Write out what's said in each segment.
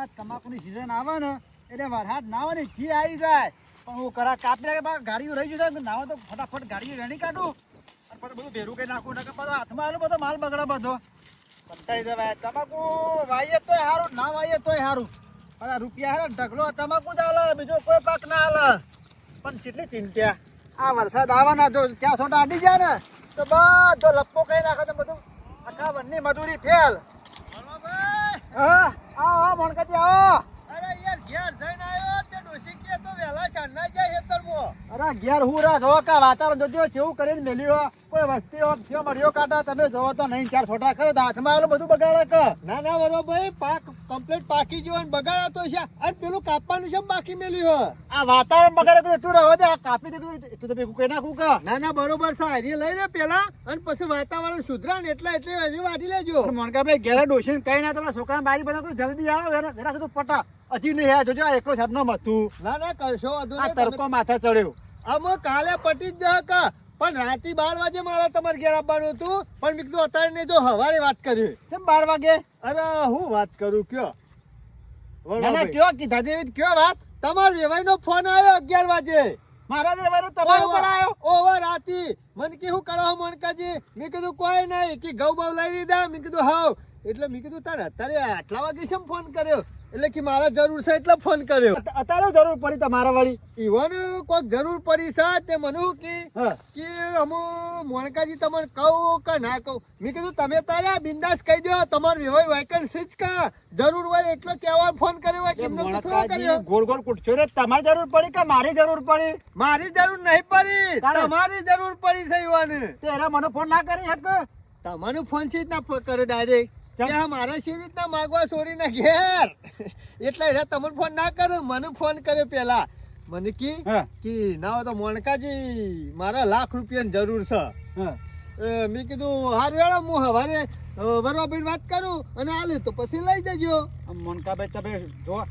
આ તમાકુની સિઝન આવે ને એટલે વરસાદ ના આવે ને જી આવી જાય પણ હું કરા કાપી નાખે ગાડીઓ રહી જશે નાવા તો ફટાફટ ગાડીઓ રેણી કાઢું અને પછી બધું ભેરું કઈ નાખું ને બધો હાથમાં આવેલો બધો માલ બગડે બધો કંટાળી જવાય તમાકુ વાઈએ તોય સારું ના વાઈએ તોય સારું પણ આ રૂપિયા હે ઢગલો તમાકુ જ હાલે બીજો કોઈ પાક ના હાલે પણ કેટલી ચિંતા આ વરસાદ આવવાના જો ક્યાં છોટા અડી જાય ને તો બધો લપ્પો કઈ નાખે તો બધું આખા બંને મજૂરી ફેલ હા આવો મણકતી આવો અરે યાર ઘેર જઈને આવ્યો તે ડોસી કે તો વેલા સાંજના જાય હેતરમાં. અરે ઘેર હું રાહ જો કા વાતાવરણ જોજો કેવું કરીને મેલ્યો કોઈ વસ્તી હોત થયો મળ્યો કાઢા તમે જોવો તો નહીં ચાર છોટા કરો તો હાથમાં આવેલું બધું બગાડે કે ના ના બરોબર પાક કમ્પ્લીટ પાકી ગયો અને બગાડા તો છે અને પેલું કાપવાનું છે બાકી મેલ્યું આ વાતાવરણ બગાડે તો એટલું રહો દે આ કાપી દીધું એટલું તો ભેગું કઈ નાખું કે ના ના બરોબર છે હારી લઈ લે પેલા અને પછી વાતાવરણ સુધરા ને એટલે હજી વાટી લેજો. મોનકાભાઈ ઘેરે ડોસીને કઈ ના તમારા છોકરા બારી બધા જલ્દી આવો વેરા સુધી પટા હજી નહીં હે જોજો એકલો સાધનો મતું ના ના કરશો વધુ આ તરકો માથે ચડ્યો અમે કાલે પટી જ જાય કે પણ રાતે 12 વાગે મારે તમારે ઘેર આવવાનું હતું પણ મેં કીધું અત્યારે નહીં જો હવારે વાત કરી. કેમ 12 વાગે અરે હું વાત કરું કયો ના ના કયો કીધા જેવી કયો વાત તમારો વેવાઈનો ફોન આવ્યો 11 વાગે મારા વ્યવહાર તમારો પર આવ્યો ઓવર રાતી મને કે હું કરો મણકાજી મેં કીધું કોઈ નહીં કે ઘઉં બહુ લઈ લીધા મેં કીધું હાવ એટલે મેં કીધું તારે અત્યારે આટલા વાગે કેમ ફોન કર્યો એટલે કે મારા જરૂર છે એટલે ફોન કર્યો. અત્યારે જરૂર પડી તમારા વાળી ઈવન કોઈક જરૂર પડી છે તે મને કે અમુ મોણકાજી તમને કહું કે ના કહું મેં કીધું તમે તારે બિંદાસ કહી દો તમારું વેવાઈ વેકન્સી જ કા જરૂર હોય એટલો કહેવા ફોન કર્યો હોય કેમ તો થોડો કર્યો. ગોળ ગોળ કૂટશો રે તમારી જરૂર પડી કે મારી જરૂર પડી મારી જરૂર નહીં પડી તમારી જરૂર પડી છે ઈવન તેરા મને ફોન ના કરી હક તમારું ફોન સીટ ના કરે ડાયરેક્ટ કે મારા સી રીતના માગવા છોડી ના ઘેર એટલે એને તમને ફોન ના કરે મને ફોન કર્યો પેલા મને કે ના હોય તો મોણકાજી મારા લાખ રૂપિયાની જરૂર છે. મેં કીધું હારું હેડો હું હવારે બરોબર વાત કરું અને આલે તો પછી લઈ જજો. મોનકાભાઈ તમે જો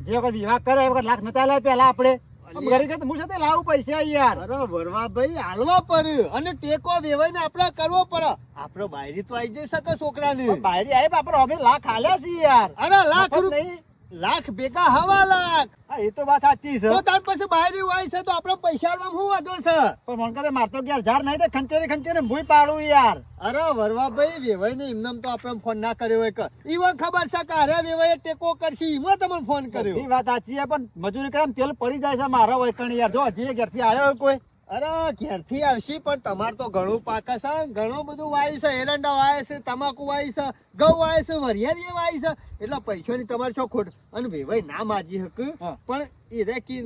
જે વખત વિવાહ કરે એ વખત લાખ નતા લાવે પેલા આપણે ગરીબ હું સાથે લાવું પૈસા યાર. અરે વરવા ભાઈ હાલવા પડે અને ટેકો વેવાઈને આપણે કરવો પડે. આપણો બાયરી તો આવી જઈ શકે છોકરાની બાયરી આવી આપણે અમે લાખ હાલ્યા છીએ યાર. અરે લાખ રૂપિયા લાખ ભેગા 1.5 લાખ. એ તો વાત સાચી છે તો તાર પછી બાયરી હોય છે તો આપણે પૈસા આલવામાં શું વાંધો છે પણ મોનકાભાઈ મારતો યાર ઝાર નહીં તો ખંચેરી ભૂઈ પાડું યાર. અરે વરવા ભાઈ વેવાઈ ને એમને તો આપણે ફોન ના કર્યો હોય કે ઈવન ખબર છે કે અરે વેવાઈ ટેકો કરશી એમાં તમને ફોન કર્યો. એ વાત સાચી છે પણ મજૂરી કરે તેલ પડી જાય છે મારા વૈકણ યાર. જો હજી ઘેરથી આવ્યો હોય કોઈ અરે ઘેરથી આવશી પણ તમારે તો ઘણું પાકે છે ઘણું બધું વાયું છે એરંડા વાય છે તમાકુ વાય છે ઘઉં વાય છે વરિયાળી વાય છે એટલે પૈસાની તમારે શું ખોટ અને વેવાઈ ના માજી હક પણ એ રેકી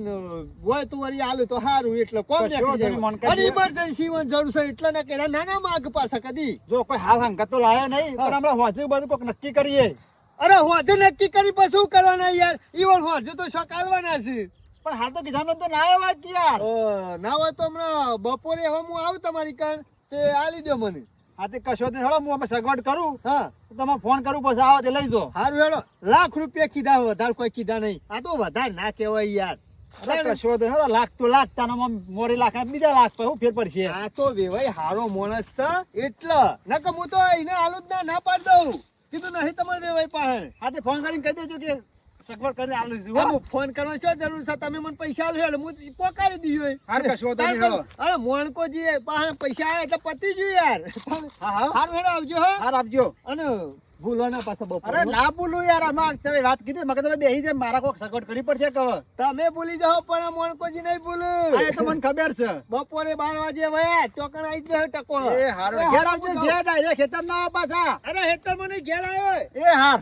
હોય તો વરી આલું તો સારું એટલે કોણ અને ઇમરજન્સી જરૂર છે એટલે ના કે નાના માગ પાસે કદી જો કોઈ હાલ હંગત તો લાયો નહીં પણ હમણાં હોજે બધું કોઈક નક્કી કરીએ. અરે હોજે નક્કી કરી પછી શું કરવાના યાર ઈવન હોજે તો શોખ આલવાના છે પણ હાલ તો કીધા તો ના આવ્યો વાત યાર. ના હોય તો હમણાં બપોરે હવે હું આવું તમારી કાન તે આલી દો મને. હા તે કશો નહીં હેડો હું અમે સગવડ કરું હા તમે ફોન કરું પછી આવો તે લઈ જાઓ. સારું હેડો લાખ રૂપિયા કીધા વધારે કોઈ કીધા નહીં આ તો વધારે ના કહેવાય યાર. કશો નહીં હેડો લાખ તો લાખ તાનો મોરી લાખ બીજા લાખ પછી હું ફેર પડશે. આ તો વેવાઈ હારો માણસ છે એટલે નકર હું તો એને આલુ જ ના પાડ દઉં કીધું નહીં તમારે વેવાઈ પાસે. હા તે ફોન કરીને કહી દેજો કે સગવડ કરીને આલું છું. ફોન કરવા શું જરૂર છે તમે મને પૈસા આલો એટલે હું પોકારી દીધું. અરે મોણકોજી પાસે પૈસા આવે એટલે પતી ગયું યાર. હારું હેડો આવજો. હાર આપજો અને ભૂલો ના પાછા બપોર. અરે ના ભૂલું યાર આમાં તમે વાત કીધી મગર તમે બેહી જાય મારા કોક સગવડ કરવી પડશે કે તમે ભૂલી જાઓ પણ મોણકોજી નહીં ભૂલું. એ તો મને ખબર છે. બપોરે 12 વાગે વયા તો કણ આવી જાય ટકો. એ હાર ઘેર આવજો ઘેર ડાયરેક્ટ ખેતર ના પાછા. અરે ખેતર મને ઘેર આવ્યો. એ હાર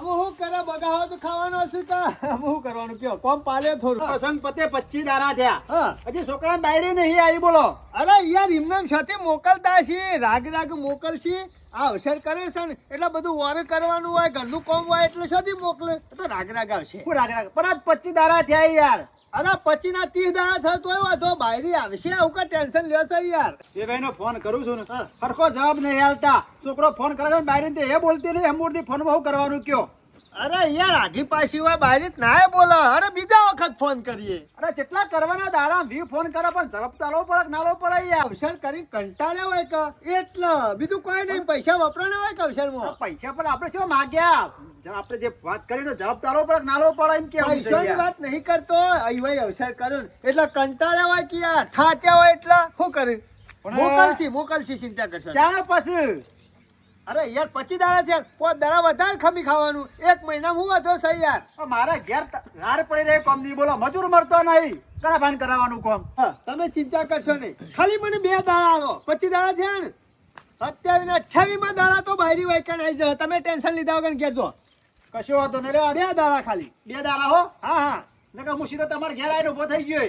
શું કરે બગાવો તો ખાવાનો છે શું કરવાનું કયો કોમ પાલ્યો થોડું. પ્રસંગ પતે 25 દાડા થયા હજી છોકરા બાયડી નહીં આવી બોલો. અરે યાર એમને સાથે મોકલતા છીએ રાગ મોકલશી આ અવસર કરે છે ને એટલે બધું વર કરવાનું હોય ઘરનું કામ હોય એટલે શોધી મોકલે તો રાગ આવશે. શું રાગ પણ આજ 25 દાડા થયા યાર. અરે 25 ના 30 દાડા થયો તોય વાંધો બાયરી આવશે આવું કા ટેન્શન લ્યો છે યાર. એ ભાઈ નો ફોન કરું છું ને સરખો જવાબ નહીં આલતા. છોકરો ફોન કરે છે બાયરી એ બોલતી નહીં હમૂરથી ફોન બહુ કરવાનું કયો અરે યાર આધી પાછી હોય બહાર ના બોલો. અરે બીજા વખત ફોન કરીએ. અરે કેટલા કરવાના દાડા વી ફોન કરે પણ ઝડપ ચાલવો પડે કે ના લો પડે યાર. અવસર કરી કંટાળ્યા હોય કે એટલે બીજું કોઈ નહીં. પૈસા વપરાના હોય કે અવસરમાં. પૈસા પણ આપણે શું માગ્યા? આપણે જે વાત કરી તો જવાબ ચાલવો પડે કે ના લો પડે એમ કેવું છે પૈસાની યાર. વાત નહીં કરતો. અહીં અવસર કર્યો ને એટલે કંટાળ્યા હોય કે યાર થાચ્યા હોય એટલે શું કરે? મોકલશી ચિંતા કરશો. ચાલો પછી અરે યાર 25 દાડા થયા. 5 દાડા વધારે ખમી ખાવાનું. 1 મહિના હું હતો સહી યાર. મારા ઘેર રાર પડી રહી કોમ નહીં બોલો મજૂર મરતો નહીં કડા ભાન કરાવવાનું કોમ. હા, તમે ચિંતા કરશો નહીં. ખાલી મને 2 દાડા આલો. 25 દાડા થયા ને 27 ને 28 દાડા તો બાયરી વાયકણ આવી જાય. તમે ટેન્શન લીધા વગર ઘેર જો. કશો વાંધો નહીં રે. 2 દાડા ખાલી. 2 દાડા હો. હા હા. નકર હું સીધો તમારા ઘેર આવીને ઉભો થઈ ગયો.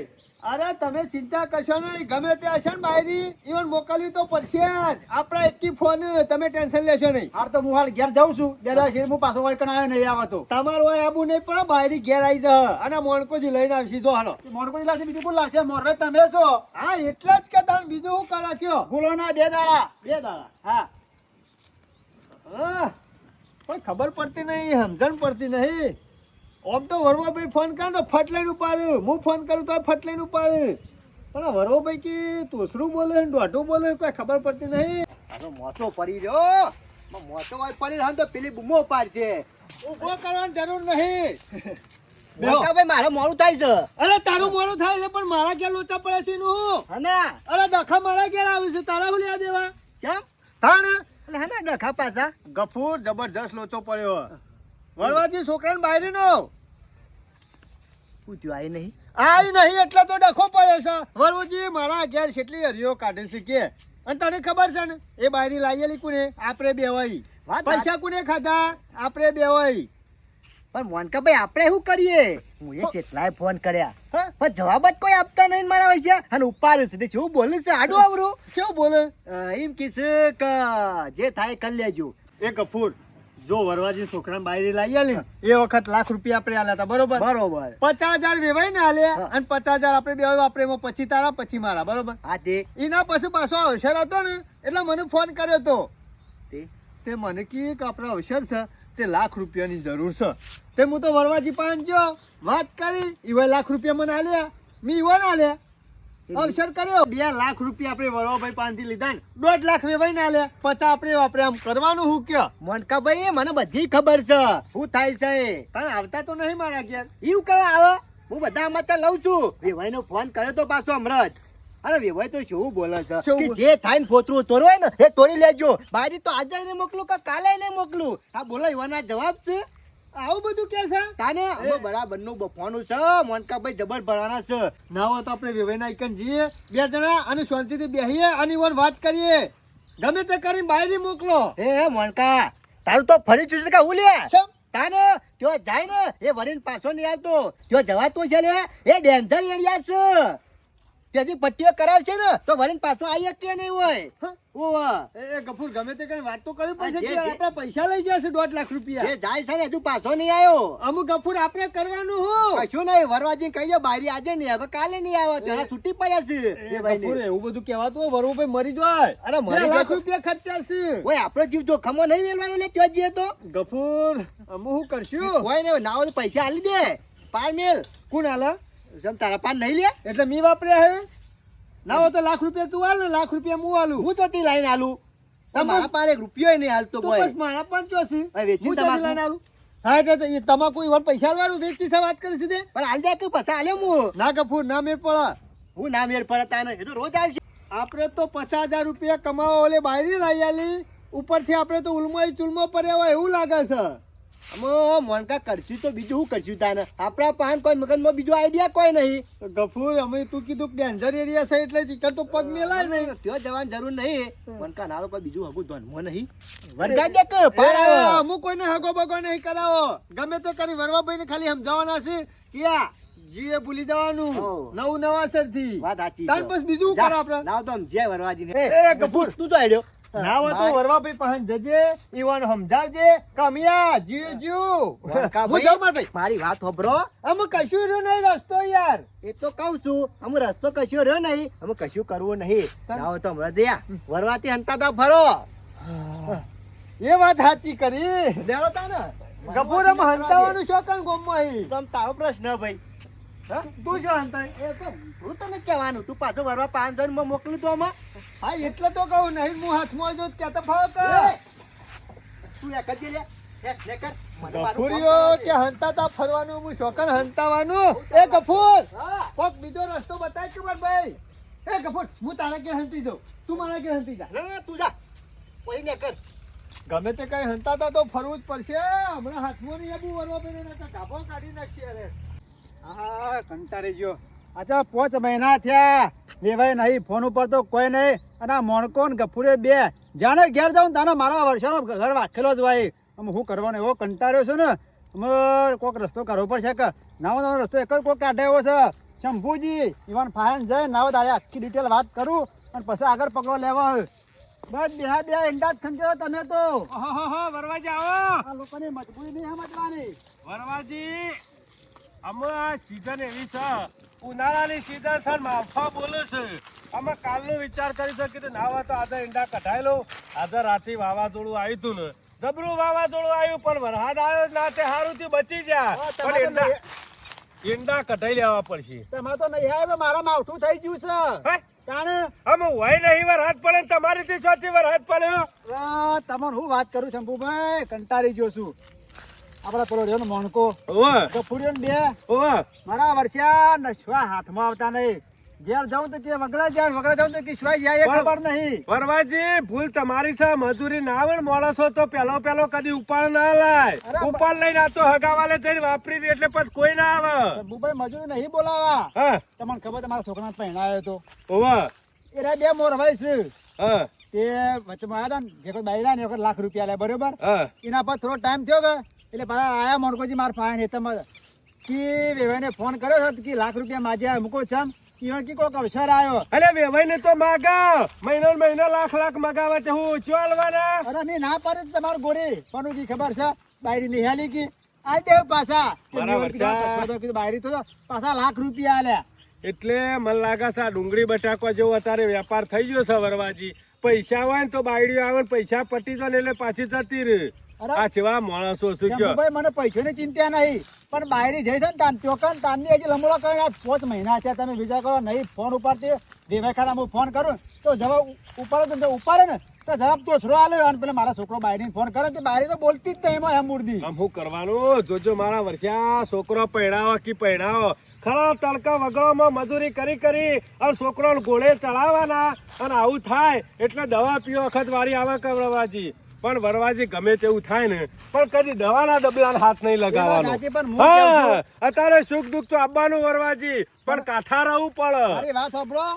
અરે તમે ચિંતા કરશો નહીં. ગમે તે હશે ને બાયરી ઈવન મોકલવી તો પડશે જ. આપણા એકી ફોન. તમે ટેન્શન લેશો નહીં. હાર તો હું હાલ ઘેર જાઉં છું. 2 દાડા શેર હું પાછો વાયકણ આવ્યો નહીં આવે તો. તમારું હોય આબુ નહીં પણ બાયરી ઘેર આવી જાય અને મોણકોજી લઈને આવશે. જો હાલો. મોર કોઈ લાગશે બીજું કોઈ લાગશે મોરવે તમે છો. હા એટલે જ કે તમે બીજું શું કરા કયો? ભૂલો ના 2 દાડા. 2 દાડા. હા હા, કોઈ ખબર પડતી નહીં, સમજણ પડતી નહીં. ઓમ તો વરવાભાઈ ફોન કરે તો ફટ લઈને ઉપાડ્યું. હું ફોન કરું તો ફટ લઈને ઉપાડ્યું. પણ આ વરવાભાઈ કે તોસરું બોલે ને દોઢું બોલે કોઈ ખબર પડતી નહીં. હવે મોચો પડી રહ્યો. મોચો હોય પડી રહ્યો ને તો પેલી બૂમો પાડશે. ઉભો કરવાની જરૂર નહીં. મોટાભાઈ મારે મોડું થાય છે. અરે તારું મોડું થાય છે પણ મારા ઘેર લોચા પડે છે નું. હના અરે ડખા મારા ઘેર આવે છે. તારા હું લેવા દેવા કેમ? થાણ એટલે હના ડખા પાછા. ગફૂર જબરજસ્ત લોચો પડ્યો. વરવાજી છોકરાને બાયરી નો પૂછ્યું આય નહીં. આઈ નહીં એટલે તો ડખો પડે છે. વરવુજી મારા ઘેર કેટલી હરિયો કાઢે છે કે. અને તને ખબર છે ને એ બાયરી લાયેલી કોને? આપણે બેવાઈ. વાત પૈસા કોને ખાધા? આપણે બેવાઈ. પણ મોનકાભાઈ આપણે શું કરીએ? હું એ કેટલાય ફોન કર્યા હા? પણ જવાબ જ કોઈ આપતા નહીં મારા વૈસે. અને ઉપાડ્યું છે તે શું બોલે છે આડું આવડું. શું બોલે? એમ કીધું કે જે થાય કરી લેજો. એ ગફૂર જો વરવાજી છોકરાને બાયરી લાયેલી ને એ વખત લાખ રૂપિયા આપણે આલ્યા હતા. બરોબર? બરોબર. 50,000 વેવાઈ ને આલ્યા હા. અને 50,000 આપણે બેવાઈ વાપરે. એમાં પછી તારા પછી મારા. બરોબર? હા તે એના પછી પાછો અવસર હતો ને એટલે મને ફોન કર્યો તો. તે તે મને કી કે આપણો અવસર છે તે લાખ રૂપિયાની જરૂર છે. તે હું તો વરવાજી પાસે ગયો વાત કરી. ઈવા લાખ રૂપિયા મને આલ્યા. મેં ઈવાને આલ્યા. અવસર કર્યો 2 લાખ રૂપિયા આપણે વરવાભાઈ પાસેથી લીધા ને 1.5 લાખ વેવાઈને આલ્યા. 50 આપણે વાપરે. આમ કરવાનું હું કયો? મોનકાભાઈ મને બધી ખબર છે શું થાય છે. તને આવતા તો નહીં મારા ઘેર. એવું કરે આવે. હું બધા આમાં લઉં છું. વેવાઈનો ફોન કર્યો તો પાછો હમણાં જ. અરે વેવાઈ તો શું બોલે છે શું કે બોલે? જે થાય ને ફોતરું તોડવું હોય ને એ તોડી લેજો. બારી તો આજે નહીં મોકલું કે કાલે નહીં મોકલું. આ બોલો એવાના જવાબ છે. આવું બધું કે છે? તાને અમે બરાબરનું બફવાનું છે. મોનકાભાઈ જબર ભરાના છે. ના હોય તો આપણે વેવાઈના આઈકન જઈએ 2 જણા અને શાંતિથી બેસીએ અને ઈવન વાત કરીએ. ગમે તે કરીને બાયરી મોકલો. હે મોનકા તારું તો ફરી ચૂસે કે હું લે. શેમ? તાને ત્યો જાય ને એ વરીને પાછો નહીં આવતો. ત્યો જવાતું છે લે એ ડેન્જર એરિયા છે. ત્યાંથી પટ્ટીઓ કરાવશે ને તો વરીને પાછો આવી કે નહીં હોય. હા? ઓવા એ ગફૂર ગમે તે કરીને વાત તો કરવી પડશે જે- કે આપણા પૈસા લઈ જશે 1.5 લાખ રૂપિયા. જે જાય છે ને હજુ પાછો નહીં આવ્યો. અમુક ગફૂર આપણે કરવાનું હું. કશું નહીં વરવાજી કહી દો બારી આજે નહીં આવે કાલે નહીં આવે તેના છૂટી પડ્યા છે એ એ ભાઈને. ગફૂર એવું બધું કહેવાતું હોય વરુભાઈ મરી જાય. અરે મરી 2 લાખ જાય તો- રૂપિયા ખર્ચા છે. ઓય આપણો જીવ જોખમો નહીં મેળવાનો લે ત્યાં જઈએ તો ગફૂર અમે શું કરશું? કોઈ નહીં ના હોય તો પૈસા આલી દે. પાર મેલ કોણ આલે? જેમ તારા પાન નહીં લે. એટલે મી વાપર્યા હે. ના હોય તો લાખ રૂપિયા તું આલ ને લાખ રૂપિયા હું આલું. હું તો તી લાઈન આલું. તો મારા પાસે એક રૂપિયો નહીં હાલતો તો કોઈ. બસ મારા પણ ચોસી. હવે વેચી હું તમાકુ. ચાલી લઈને આલું. હા એટલે તો એ તમાકુ ઈવન પૈસા આલવાનું વેચી છે વાત કરી સીધે. પણ હાલ દે કે પૈસા આલ્યો હું. ના ગફૂર ના મેળ પડે. હું ના મેળ પડે તાને એ તો રોજ આવશે. આપણે તો 50,000 રૂપિયા કમાવા ઓલે બાયરી લઈ આલી. ઉપરથી આપણે તો ઉલમાઈ ચુલમો પડ્યા હોય એવું લાગે છે. અમે મોનકા કરશું તો બીજું શું કરશું તાને. આપણા પાન કોઈ મગજમાં બીજો આઈડિયા કોઈ નહીં. ગફૂર અમે તું કીધું કે ડેન્જર એરિયા છે એટલે ચિકન તો પગ મેલાય નહીં. ત્યાં જવાની જરૂર નહીં. મોનકા ના કોઈ બીજું હગું ધોનમાં નહીં. વરગાડ દે કે પાર એ, આવે. અમુક કોઈને હગો બગો નહીં કરાવો. ગમે તે કરી વરવાભાઈ ને ખાલી સમજાવવાના છે કે આ જીએ ભૂલી જવાનું હો. નવું નવાસર થી. વાત સાચી તાર છે. પછી બીજું જા, કરે આપણે. લાવ તો આમ જય વરવાજી ને. એ, ગફુર. તું તો આડ્યો. ના હોય તો વરવાભાઈ પાસે જજે ઈવન સમજાવજે કમિયા જીવ જીવ. મોનકા હું જાઉં માર ભાઈ, ભાઈ. મારી વાત હોભરો. અમે કશું રહ્યું નહીં રસ્તો યાર. એ તો કહું છું અમે રસ્તો કશું રહ્યો નહીં. અમે કશું કરવું નહીં. તાન- ના હોય તો હમણાં દે વરવાથી હંતા તો ફરો. એ વાત સાચી કરી. લેવો તા ને ગફુર આમ હંતાવાનું શું કામ ગોમમાં અહીં? તમ તારો પ્રશ્ન ભાઈ તું શું હંતાય? એ તો હું તને કહેવાનું તું પાછો વરવા 5 જણ મોકલું તો આમાં હા એટલે તો કહું નહીં હું હાથમાં જો કહેતો ફાવ કે તું એક જ લે લે કર મને મારું ગફુરીઓ કામ કે હંતાતા ફરવાનું હું શોકન હંતાવાનું. એ ગફુર હા. કોક બીજો રસ્તો બતાય કે માર ભાઈ. એ ગફુર હું તારા કે હંતી જાઉં, તું મારા કે હંતી જા. ના તું જા કોઈ ને કર ગમે તે કઈ હંતાતા તો ફરવું જ પડશે. હમણાં હાથમાં નહીં આબુ વરવા પેને નકર ઢાબો કાઢી નાખશે અરે. હા કંટાળી ગયો. અચ્છા 5 મહિના થયા વેવાય નહીં, ફોન ઉપર તો કોઈ નહીં. અને આ મોણકો ને ગફુરે બે જાણે ઘેર જાઉં તાને મારા વર્ષાનો ઘર વાખેલો જ હોય. અમે શું કરવાનું એવો કંટાળ્યો છે ને, અમે કોઈક રસ્તો કરવો પડશે કે નવો નવો રસ્તો એક જ કોઈક કાઢે એવો છે. શંભુજી ઇવન ફાયન જાય નાવ તારે આખી ડિટેલ વાત કરું અને પછી આગળ પગલો લેવા હોય. બસ બે ઈંડા જ ખંચો તમે તો. ઓહો વરવાજી આવો. આ લોકોની મજબૂરી નહીં સમજવાની. વરવાજી અમે આ સીઝન એવી છે, ઉનાળાની સીઝન છે, માફા બોલું છે. અમે કાલનો વિચાર કરી શકીએ તો ના હોય તો આજે ઈંડા કઢાઈ લો. આજે રાતે વાવાઝોડું આવ્યું હતું ને, જબરું વાવાઝોડું આવ્યું પણ વરસાદ આવ્યો જ ના, તે સારું થી બચી ગયા. પણ ઈંડા કઢાઈ લેવા પડશે. તમારે તો નહીં આવે મારા માવઠું થઈ ગયું છે. હે? તાણે અમે હોય નહીં વરસાદ પડે ને તમારી થી શોથી વરસાદ પડ્યો. તમને હું વાત કરું શંભુભાઈ, કંટાળી ગયો છું. આપડા પેલો રહ્યો ને મોણકો ઓવે ગફુરીઓ ને બે ઓવે મારા વર્ષા નશવા હાથમાં આવતા નહીં. ઘેર જાઉં તો કે વગડા જાઉં તો કે શ્વાય જાય એ ખબર નહીં. વરવાજી ભૂલ તમારી છે, મજૂરી ના આવે ને માણસો તો પેલો કદી ઉપાડ ના લાય. અરે ઉપાડ લઈને આ તો હગાવાલે થઈને વાપરી લે એટલે પછી કોઈ ના આવે. શંભુભાઈ મજૂરી નહીં બોલાવા. હા તમને ખબર તમારા છોકરાને પહેણાયો હતો ઓવે એ બે મોરભાઈ છે હા તે વચમાં આવ્યા હતા ને જે કોઈ બાયરા ને લાખ રૂપિયા લે બરોબર. હા એના પર થોડો ટાઈમ થયો કે એટલે પાછા આયા મોણકોજી માર ફાયન હેતમાં કે વેવાઈને ફોન કર્યો છે કે લાખ રૂપિયા માજ્યા મૂકો છે ઈવન કે કોઈક અવસર આવ્યો. અરે વેવાઈ ને તો માગા મહિનો લાખ મગાવે તે હું ઓછો આલવાના. અરે મેં ના પાડી તમારું ગોરી પણ કી ખબર છે બાયરી નિહાલી કી આ દેવ પાછા કે બરાબર મેં કીધું છે. કશો તો કીધું બાયરી તો પાછા લાખ રૂપિયા આલ્યા. એટલે મને લાગે છે આ ડુંગળી બટાકા જેવો અત્યારે વેપાર થઈ ગયો છે વરવાજી. પૈસા હોય ને તો બાયડીઓ આવે ને પૈસા પટી જાય ને એટલે પાછી જતી રહે. અરે આ જેવા માણસો શું કયો. શંભુભાઈ મને પૈસાની ચિંતા નહીં પણ બાયરી જઈ છે ને તાન ચોકન તાનની હજી લમડો કરીને આજ 5 મહિના થયા. તમે વિચાર કરો નહીં ફોન ઉપાડતી દેવાય ખાના હું ફોન કરું તો જવાબ ઉપાડે તો ઉપાડે ને તો જવાબ તો છોડો આલ્યો અને પેલા મારા છોકરો બાયરી ફોન કરે તો બાયરી તો બોલતી જ નહીં એમાં એમ મૂર્દી. આમ શું કરવાનું જોજો મારા વર્ષા છોકરો પહેણાવો કે પહેણાવો ખરા તડકા વગળોમાં મજૂરી કરી અને છોકરો ઘોડે ચડાવવાના અને આવું થાય એટલે દવા પીવો વખત વારી આવે કે વરવાજી. પણ વરવાજી ગમે તેવું થાય ને પણ કદી દવાના ડબલાને હાથ નહીં લગાવવાનો. એ વાત સાચી, પણ હું કહું છું. હા અત્યારે સુખ દુઃખ તો આવવાનું વરવાજી પણ કાઠા રહેવું પડે. મારી વાત સાંભળો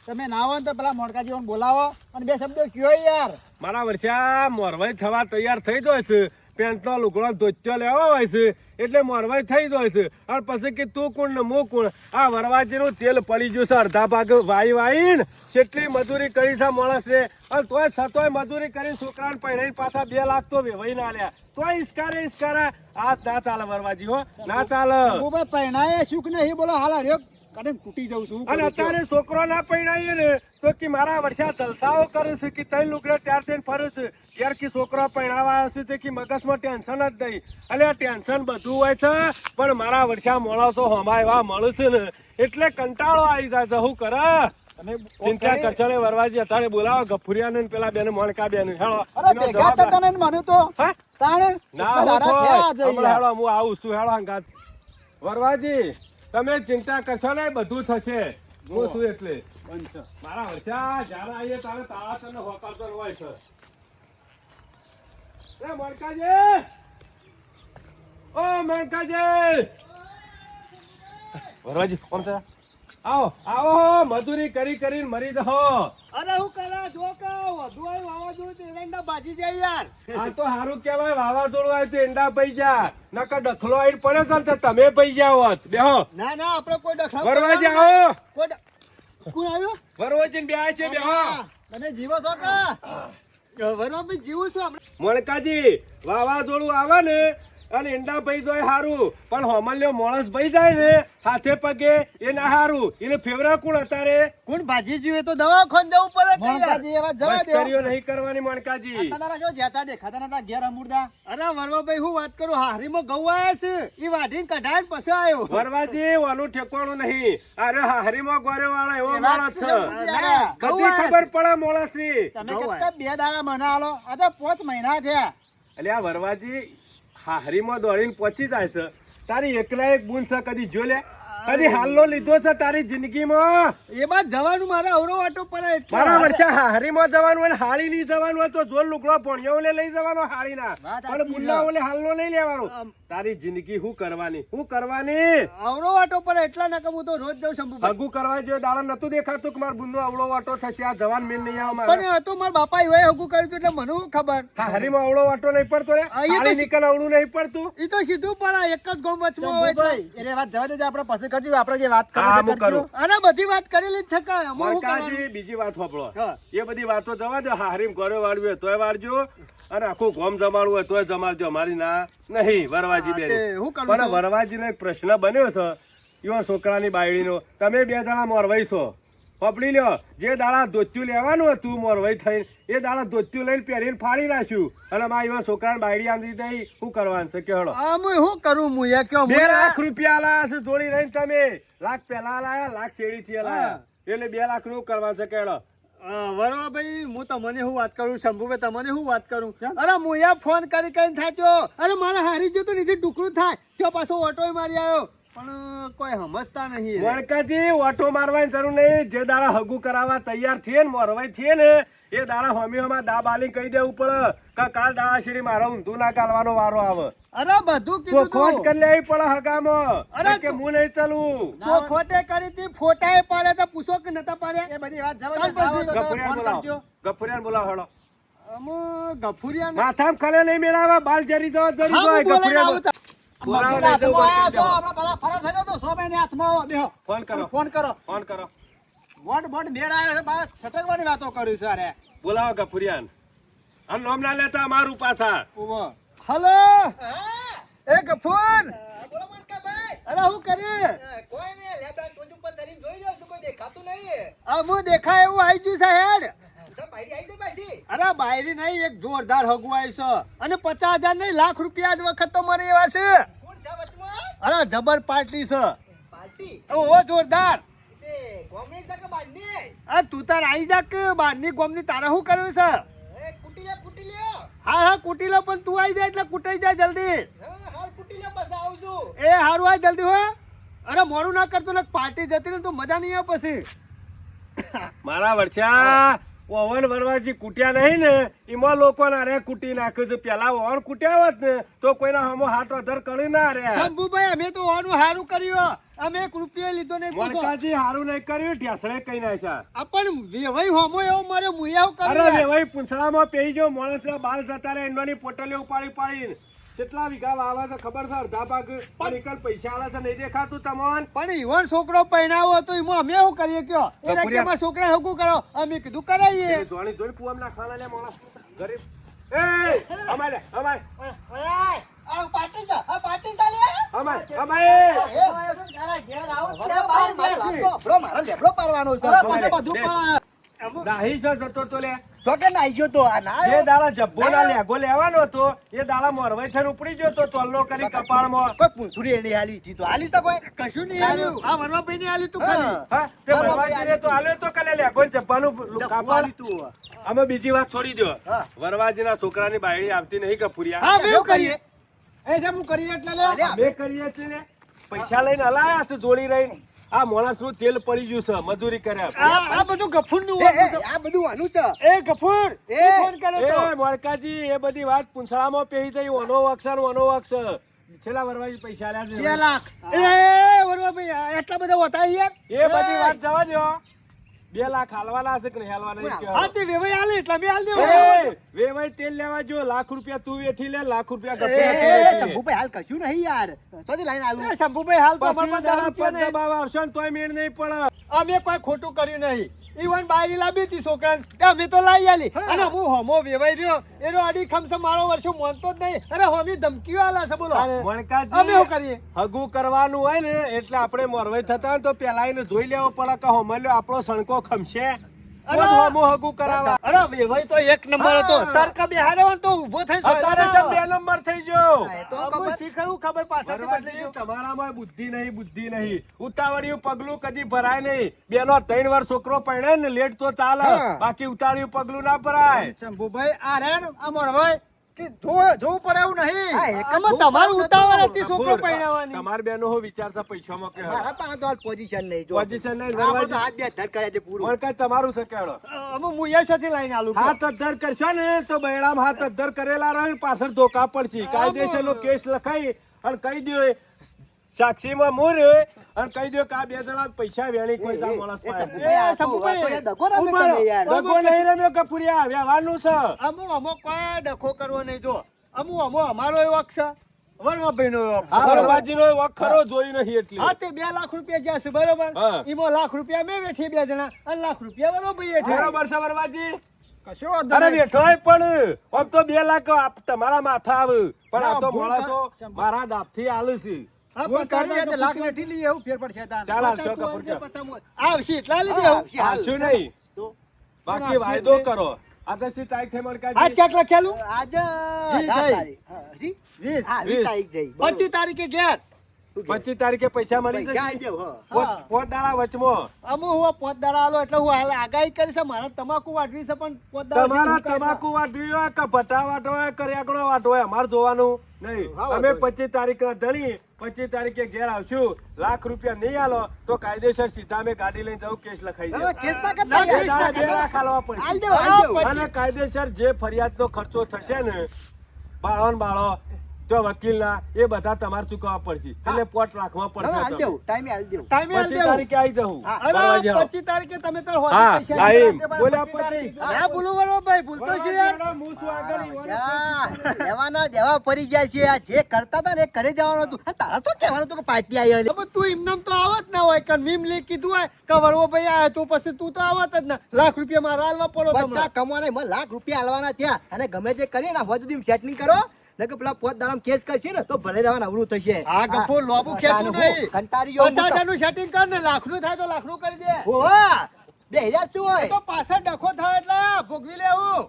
તમે ના હોય ને તો પેલા મોડકાજીઓને બોલાવો અને બે શબ્દો કયો યાર. મારા વર્ષા મોરવાઈ થવા તૈયાર થઈ જાય છે, પેન્ટનો લુગડો ધોત્યો લેવો હોય છે એટલે મોરવાઈ થઈ જાય છે. અને પછી કે તું કોણ ને હું કોણ. આ વરવાજીનું તેલ પડી ગયું છે અડધા ભાગ વાઈને કેટલી મજૂરી કરી છે માણસને અને તોય સતોય મજૂરી કરીને છોકરાને પહેરાઈને પાછા 2 લાખ તો વેવાઈ ના લ્યા તોય ઈસ્કારે આ ના ચાલે વરવાજી હો ના ચાલે. હું ભાઈ પહેણાય સુખ નહીં બોલો હાલ હર્યો કાઢીને તૂટી જાઉં છું. અને અત્યારે છોકરો ના પહેણાઈએ ને તો કે મારા વર્ષા જલસાઓ કરે છે કે 3 લુગડે 4 થઈને ફરે છે. યાર કે છોકરો પહેણાવા હશે તે કે મગજમાં ટેન્શન જ નહીં. એટલે ટેન્શન બધું હોય છે પણ મારા વર્ષા માણસો હમા એવા મળે છે ને એટલે કંટાળો આવી જાય છે. શું કરે તમે ચિંતા કરશો ને વરવાજી અત્યારે બોલાવો ગફુરિયાને ને પેલા બેને મોણકા બેને હેળો. અરે ભેગા થતા નહીં માનું તો હા તાણે ના એટલા દાડા હું થયા આજે હમણાં યાર. હેળો હું આવું છું હેળો હંગાત. વરવાજી તમે ચિંતા કરશો ને બધું થશે. હું છું એટલે બનશે. મારા વર્ષા જ્યારે આવીએ ત્યારે તાળા તને હોકારતો હોય છે. એ મણકાજી ઓ મણકાજી વરવાજી કોણ છે? આવો મજૂરી કરીને મરી જાઓ. અરે હું કરા જો કે વધુ આવ્યું વાવાઝોડું તો એરંડા બાજી જાય યાર. આ તો સારું કહેવાય વાવાઝોડું આવ્યું તો ઈંડા પઈ જા નકર ડખલો આવીને પડ્યો તો તમે પઈ જાવ હોત. બેહો ના ના આપણે કોઈ ડખા વરવાજી આવો. કોઈ કોણ આવ્યો? વરવાજી ને બે છે બેહો. તમે જીવો છો કે વરવા ભાઈ જીવું છું આપણે. મણકાજી વાવાઝોડું આવે ને અને ઈંડા ભાઈ જોય હારું, પણ હોમલ્યો માણસ ભાઈ જાય ને હાથે પગે એ ના હારું. એને ફેવરા કોણ અત્યારે? કોણ ભાજી જોઈએ તો દવાખાને જવું પડે કે યાર? મોણકાજી એવા જવા દો. મસ્કરીઓ નહીં કરવાની મોણકાજી. તારા જો જેતા દેખાતા નતા ઘેર અમૂર્દા. અરે વરવાભાઈ હું વાત કરું, હારીમાં ઘઉં આયા છે ઈ વાઢીને કઢાય ને પછી આવ્યો. વરવાજી ઓનું ઠેકવાનું નહીં. અરે હારીમાં ગોરે વાળા એવો એ વાત માણસ છે છે. સમજી ના, ગયા. ઘઉં બધી આયા ખબર પડે માણસની. તમે ઘઉં કેટલા 2 દાડા મને આલો આ તો 5 મહિના થયા. એટલે આ વરવાજી હારીમાં દોડીને પહોંચી જાય છે. તારી એકલા એક બુન છે કદી જો લે? કદી હાલનો લીધો છે તારી જિંદગીમાં? એ બાદ જવાનું મારે અવરો વાટો પડે એટલે. બરાબર છે. હારીમાં જવાનું હોય ને હાળી નહીં જવાનું હોય તો જો લુગડો ભણ્યો લઈ જવાનો હાળીના, વાત પણ સાચી બુલ્લા છે. ઓલે હાલનો નહીં લેવાનો. તારી જિંદગી શું કરવાની? શું કરવાની? અવરો વાટો પડે એટલા નકમ હું તો રોજ જાઉં શંભુભાઈ. હગું કરવા જોઈએ દાડા નતું દેખાતું કે મારા બુનનો અવળો વાટો થશે. આ જવાન મેન નહીં આવે મારે. પણ હતું મારા બાપા એવાય હગું કર્યું હતું એટલે મને શું ખબર. હા, હારીમાં અવળો વાટો નહીં પડતો રે? અહીંયા તો હાળી નીકળ અવળું નહીં પડતું? ઈ તો સીધું પડે એક જ ગોમ વચમાં હોય એટલે. શંભુભાઈ, એ વાત જવા દેજો, આપણે પછી કરજો. આપણે જે વાત હા, કરવી હું છે કરજો. કરું. આના બધી વાત કરેલી જ છે કાંઈ. અમે શું મોનકાજી, કરવાનું? બીજી વાત સાંભળો. હા. એ બધી વાતો જવા દો. હારીમ ઘરે વાળવી હોય તોય વાળજો, અને આખું ગોમ જમાડવું હોય તોય જમાડજો. મારી ના નહીં વરવાજી બેન. તે શું કરું પણ છું? વરવાજીનો એક પ્રશ્ન બન્યો છે એવા છોકરાની બાયડીનો. તમે 2 દાડા મોરવાઈ છો, પપડી લ્યો. જે દાડા ધોત્યું લેવાનું હતું મોરવાઈ થઈને એ દાડા ધોત્યું લઈને પહેરીને ફાડી નાખ્યું, અને માં એવા છોકરાની બાયડી આમ દીધી. શું કરવાનું છે કે હળો? આ હું શું કરું હું એ કયો 2 લાખ રૂપિયા લાયા છે જોડી રહીને તમે. લાખ પહેલા લાયા, લાખ શેરીથી લાયા, એટલે 2 લાખ નું કરવાનું છે કે હળો? વરવાભાઈ હું તમને શું વાત કરું, શંભુભાઈ તમને શું વાત કરું. અરે હું યા ફોન કરી કઈ થાચ્યો. અરે મારે હારી ગયો તો નીચે ટુકડું થાય તો પાછો ઓટો મારી આવ્યો, પણ કોઈ સમજતા નહીં. વણકાજી, ઓટો મારવાની જરૂર નહીં. જે દાડા હગું કરાવવા તૈયાર થઈએ ને મોરવાઈ થઈએ ને એ દાડા હોમી હોમાં દાબ આલી કહી દેવું પડે કે કાલ દાડા શેરી મારો ઊંધું ના કાલવાનો વારો આવે. અરે બધું તો કીધું ખોટ તું. કરી લેવી પડે હગામાં. અરે કે હું નહીં ચાલું. તો ખોટે કરી તી ફોટાએ પાડે તો પૂછો કે નતા પાડ્યા. એ બધી વાત જવા ચાલ દો. આવો પછી. તો તમે ગફુરિયાને ફોન બોલાવો. કરજો. ગફુરિયાને બોલાવો હેડો. અમે ગફુરિયા ને માથામાં કલે નહીં મેળાવા, બાલ જરી જવા જરી હા, જાય. હું બોલાઈને ગફુરિયાને આવું તા. બોલાવો બધા નહીં જવું હાથમાં પડશે. આયા છો, આપણા બધા ફરાર થઈ જાઓ તો 100 મહિને હાથમાં આવો, બેહો. ફોન કરો. ફોન કરો. ફોન કરો. બોટ મેર આવ્યો છે, બસ છટકવાની વાતો કરી છે. અરે બોલાવો ગફુરિયાને. આ નોમ ના લેતા અમારું પાછા. ઉભો. હલો એ ગફુર, અરે હું કરી કોઈ ને લેબડા ટોચ ઉપર ચડીને જોઈ રહ્યો છું, કોઈ દેખાતું નહીં. આ હું દેખાય એવું આવી ગયું છે હેડ. સબ ભાઈ આવી ગઈ પાછી. અરે બાયરી નહીં, એક જોરદાર હગુ આવી છે અને 50,000 નહીં લાખ રૂપિયા જ વખત તો મરે એવા છે. કોણ છે વચમાં? અરે જબર પાર્ટી છે. પાર્ટી. ઓહો જોરદાર. એટલે ગોમડી છે કે બારની? આ તું તાર આવી જા કે બહારની ગોમની તારે શું કર્યું છે? એ કુટી લે. હા હા કુટી લો, પણ તું આવી જા એટલે કુટાઈ જા જલ્દી. હા, હાલ કુટી લે બસ આવું છું. એ હારું આ જલ્દી હો. અરે મોડું ના કરતો ને પાર્ટી જતી ને તો મજા નહીં આવે પછી. મારા વર્ષા ઓવન વરવાજી કૂટ્યા નહીં ને એમાં લોકો ના રે કૂટી નાખ્યું છે. પેલા ઓવન કૂટ્યા હોત ને તો કોઈના હમો હાથ અધર કરી ના રે. શંભુભાઈ અમે તો ઓનું હારું કર્યું, અમે 1 રૂપિયો લીધો નહીં. પૂછો. મોનકાજી હારું નહીં કર્યું, ઢેસણે કઈ નાખ્યા. આ પણ વેવાઈ હોમો એવો મારે મુયાવ અરે કર્યું. વેવાઈ પૂંછડામાં પેઈ જો માણસના બાલ જતા રે એમની પોટલીઓ ઉપાડીને કેટલા વીઘા વાવે છે ખબર છે? અડધા ભાગ. પણ એકલ પૈસા આલે છે નહીં દેખાતું તમને? પણ ઈવન છોકરો પહેણાવો હતો એમાં અમે શું કરીએ કયો? એના કપૂરિયા. કેમાં છોકરા હગું કરો, અમે કીધું કરાવીએ. જોણી જોઈ પુઆમ નાખવાના લે માણસ ગરીબ. એ અમારે અમારે આ પાર્ટી છે, આ પાર્ટી ચાલે. અમારે તારા ઘેર આવો જ છે, અરે બહાર મારી ગયા છે. વાત તો. બરો, મારો લેબડો પાડવાનો છે. અરે પછી બધું પણ દાહી છો જતો તો લે. જોકે નાઈ ગયો તો આ ના જે દાડા જબ્બો ના લેગો લેવાનો હતો એ દાડા મોરવાઈ છે ઉપડી ગયો તો ચોલ્લો કરી કપાળમાં. કોઈ પૂંછડી એની હાલી હતી તો હાલી તો કોઈ કશું નહીં આવ્યું. આ વરવાભાઈ ને આલી તું ખાલી. હા તે વરવાજીને તો આલ્યો તો કલે લેગો ને જબ્બાનું કાપવાનું. તું અમે બીજી વાત છોડી દો. હા. વરવાજીના છોકરાની બાયડી આવતી નહીં કપુરિયા. હા અમે એવું કરીએ. એ જેમ હું કરીએ એટલે લે. અમે કરીએ છીએ ને પૈસા લઈને હલાયા છે જોડી રહીને. આ માણસ નું તેલ પડી ગયું છે મજૂરી કર્યા. આ બધું ગફુર નું આ બધું આનું છે. એ ગફુર એ ફોન કરે તો. એ મોળકાજી એ બધી વાત પૂંછડામાં પેહી થઈ. ઓનો અક્ષર ઓનો અક્ષર છેલ્લા વરવાજી પૈસા આલ્યા છે. 2 લાખ. એ વરવાભાઈ એટલા બધા હોતા યાર. એ બધી વાત જવા દો. 2 લાખ હાલવાના છે કે નહીં હાલવાના એ કહો. હા તે વેવાઈ આલે એટલે અમે આલ દેવો એ, વેવાઈ તેલ લેવા જો, લાખ રૂપિયા તું વેઠી લે, લાખ રૂપિયા ગપ્પા તું વેઠી લે. શંભુભાઈ હાલ કશું નહીં યાર ચોથી લાઈન આલું એ શંભુભાઈ હાલ તો પછી અમારા પાસે તારા 10 રૂપિયા પદ નહીં. દબાવ આવશે ને તોય મેળ નહીં પડે. અમે કોઈ ખોટું કર્યું નહીં. ઈવન બાયરી લાવી હતી છોકરાને તે અમે તો લાવી આલી અને હું હોમો વેવાઈ રહ્યો એનો અડી ખમસે મારો વર્ષો માનતો જ નહીં. અરે હોમી ધમકીઓ આલા છે બોલો. વણકાજી, અમે શું કરીએ? હગું કરવાનું હોય ને એટલે આપણે મોરવાઈ થતા હોય ને તો પેલા એને જોઈ લેવો પડે કે હોમલ્યો આપણો સણકો ખમશે તો જ હોમું હગું કરાવવા. અરે વેવાઈ તો એક નંબર હતો. તરકા બેહારે હોય ને તો ઊભો થઈ અત્યારે છે 2 નંબર થઈ ગયો. તો અમે ખબર શીખવું ખબર પાછળથી બદલી પરવાજી, ગયું. તમારામાં બુદ્ધિ નહીં ઉતાવળિયું પગલું કદી ભરાય નહીં. બેનો 3 વાર છોકરો પરણે ને લેટ તો ચાલે, હા. બાકી ઉતાવળિયું પગલું ના ભરાય. શંભુભાઈ આ રે ને આ મોરવાઈ કે જોવું પડે એવું નહીં. હા, એક જ આમાં જોવું તમારું પડે. ઉતાવળ હતી છોકરો કપૂર, પરણાવવાની. તમાર બેનો હો વિચારતા પૈસામાં કે મારા પાસે તો હાલ પોઝિશન નહીં જો પોઝિશન નહીં, આ બધું વરવાજી. હાથ બે ધડ કરે છે પૂરું વણકાજ તમારું છે કેળો. અમે મુયા સાથે લઈને આલું હાથ અદ્ધર કરશો ને તો બૈરામ હાથ અદ્ધર કરેલા રહે ને પાછળ ધોકા પડશે. કાયદેસરનો કેસ લખાઈ અને કહી દો સાક્ષીમાં મોર અને કહી દો કે આ 2 જણા પૈસા વેણી કોઈ જા માણસ પાસે. એ શંભુભાઈ, આ તો એ દગો રમે ઉભા રહો. તમે યાર. દગો નહીં રમ્યો કપૂરિયા, વ્યવહારનું છે. અમો કોઈ ડખો કરવો નહીં. જો અમો અમારો એવો હક છે વરવાભાઈનો એવો હક છે. આ બરોબર? વરવાજીનો વખ ખરો જોઈ નહીં એટલે. હા તે 2 લાખ રૂપિયા જ્યાં છે બરોબર હા. ઈમો લાખ રૂપિયા મેં વેઠી 2 જણા અને લાખ રૂપિયા વરવાભાઈ વેઠી. બરોબર છે વરવાજી. કશો વાંધો અરે નહીં. બેઠોય પણ આમ તો 2 લાખ તમારા માથા આવે પણ આ ના, તો ભૂલ માણસો કર- મારા દાબથી આલે છે. હા, ભૂલ કરી પચાસ તો લાખ વેઠી લઈએ એવું ફેર પડશે તાન. ચાલ પચાસ આવશો તું કપૂર આવજે, પચાસ આવશે એટલા લીધે હા, આવું. આવશે, હાલ. આલશું નહીં તો બાકી વાયદો કરો. આ તો સી તારીખ થઈ મને આ કાઢી. ચેક લખેલું આજે વીસ 10 થઈ. તારીખ. હા, હજી? વીસ. હા, 20 તારીખ જઈ. 25 તારીખે ઘેર 25 તારીખે પૈસા મળી પૈસા જશે. આઈ જાવ, હા. હા. પોત દાડા વચમાં અમુ હું પોતદારા આલો એટલે હું હાલ આગાહી કરી છે મારા તમાકુ વાટવી છે પણ પોતદારા તમારા સુધી હું તમાકુ વાટવી હોય કે ભટા વાટો હોય કર્યાગણો વાટો હોય અમારે જોવાનું નહીં. હા, અમે વાંધો 25 તારીખે ધણી 25 તારીખે ઘેર આવશું. લાખ રૂપિયા નહીં આલો તો કાયદેસર સીધા અમે ગાડી લઈને જવું, કેસ લખાઈ હવે દે. કેસ ના કરતા ના, યાર. કેસ ના 2 લાખ આલવા આલ પડશે. દેવો, આલ દેવો. હા, અને કાયદેસર જે ફરિયાદનો ખર્ચો થશે ને બાળો ને બાળો તો વકીલના એ બધા તમારે ચૂકવવા પડશે. એટલે 5 લાખમાં હવે હાલ પડશે. દેવું, ટાઈમે હાલ દેવું. ટાઈમે હાલ 25 દેવું. તારીખે આવી જવું. હા. અરે બરાબર છે. 25 તારીખે તમે તો હોદી હા, પૈસા લાઈમ. લીધા, બોલ્યા 25 તારીખ. પછી. હા, બોલો બરોબર ભૂલતો છે યાર. બરાબર, હું છું આગળ, ઈવોને અચ્છા, લેવાના દેવા પડી ગયા છે આ જે કરતા હતા ને એ કરે જવાનું હતું અને તારા તો કહેવાનું હતું કે પાર્ટી આવી અને હવે તું એમનેમ તો આવત ના હોય કે મીમ લે કીધું હોય કે વરવો ભાઈ આયા તો પછી તું તો આવત જ ના. લાખ રૂપિયા મારા હાલવા પડો બચ્ચા તમને. કમાવાના એમાં લાખ રૂપિયા આલવાના ત્યાં અને ગમે તે કરીએ ને વધુ સેટિંગ કરો ને કે પેલા પોત દાડામાં કેસ કરશે ને તો ભલે રહેવાના અવરું થશે. આ ગફુર લોબુ ખેંચવું નહીં. કંટાળી ગયો હું તો. 50,000 નું સેટિંગ કર ને લાખનું થાય તો લાખનું કરી દે. ઓવા, બેહ્યા શું એ હોય તો પાછળ ડખો થાય એટલે ભોગવી લેવું.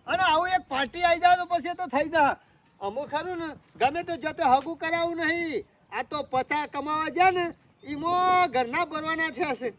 અને આવું એક પાર્ટી આવી જાય તો પછી એ તો થઈ જાય. અમુક ખરું ને ગમે તે જતે હગું કરાવું નહીં. આ તો 50 કમાવા જાય ને ઈમો ઘરના ભરવાના થયા છે.